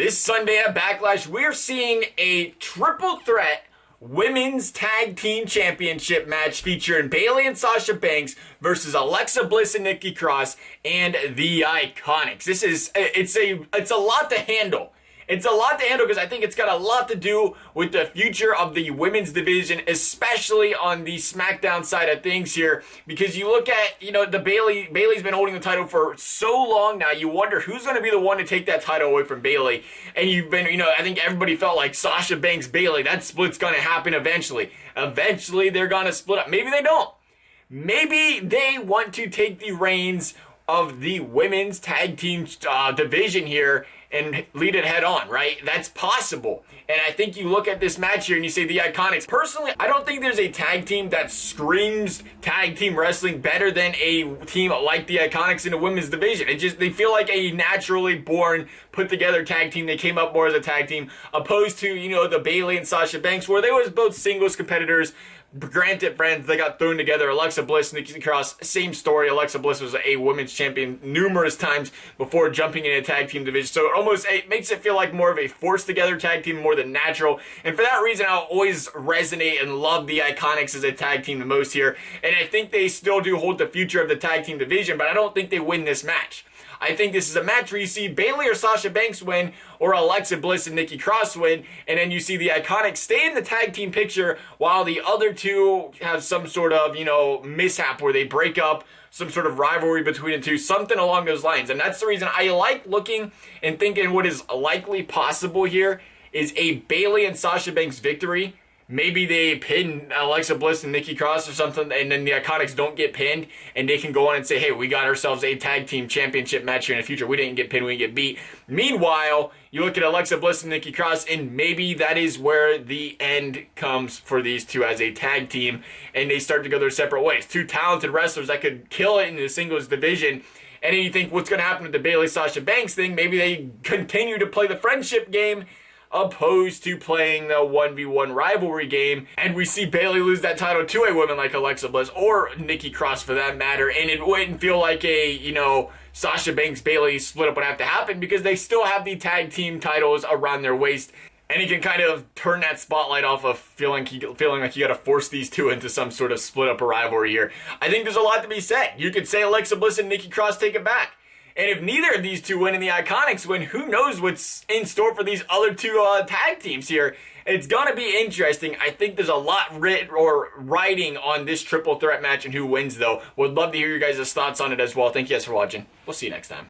This Sunday at Backlash, we're seeing a triple threat women's tag team championship match featuring Bayley and Sasha Banks versus Alexa Bliss and Nikki Cross and the IIconics. It's a lot to handle. It's a lot to handle because I think it's got a lot to do with the future of the women's division, especially on the SmackDown side of things here. Because you look at, Bayley's been holding the title for so long now, you wonder who's going to be the one to take that title away from Bayley. And I think everybody felt like Sasha Banks, Bayley, that split's going to happen eventually. Eventually, they're going to split up. Maybe they don't. Maybe they want to take the reins of the women's tag team division here and lead it head on, right? That's possible. And I think you look at this match here and you say the IIconics. Personally, I don't think there's a tag team that screams tag team wrestling better than a team like the IIconics in the women's division. They feel like a naturally born, put together tag team. They came up more as a tag team, opposed to, the Bayley and Sasha Banks, where they was both singles competitors. Granted, friends, they got thrown together. Alexa Bliss, Nikki Cross, same story. Alexa Bliss was a women's champion numerous times before jumping into a tag team division. So it makes it feel like more of a forced together tag team more than natural. And for that reason, I'll always resonate and love the IIconics as a tag team the most here. And I think they still do hold the future of the tag team division, but I don't think they win this match. I think this is a match where you see Bayley or Sasha Banks win, or Alexa Bliss and Nikki Cross win, and then you see the IIconics stay in the tag team picture while the other two have some sort of, mishap where they break up, some sort of rivalry between the two, something along those lines. And that's the reason I like looking and thinking what is likely possible here is a Bayley and Sasha Banks victory. Maybe they pin Alexa Bliss and Nikki Cross or something, and then the IIconics don't get pinned, and they can go on and say, hey, we got ourselves a tag team championship match here in the future. We didn't get pinned, we didn't get beat. Meanwhile, you look at Alexa Bliss and Nikki Cross, and maybe that is where the end comes for these two as a tag team, and they start to go their separate ways. Two talented wrestlers that could kill it in the singles division. And then you think, what's going to happen with the Bayley-Sasha Banks thing? Maybe they continue to play the friendship game opposed to playing the 1v1 rivalry game, and we see Bayley lose that title to a woman like Alexa Bliss or Nikki Cross for that matter, and it wouldn't feel like a, Sasha Banks Bayley split up would have to happen because they still have the tag team titles around their waist, and he can kind of turn that spotlight off of feeling like you got to force these two into some sort of split up or rivalry here. I think there's a lot to be said. You could say Alexa Bliss and Nikki Cross take it back. And if neither of these two win and the IIconics win, who knows what's in store for these other two tag teams here. It's going to be interesting. I think there's a lot writing on this triple threat match and who wins, though. Would love to hear your guys' thoughts on it as well. Thank you guys for watching. We'll see you next time.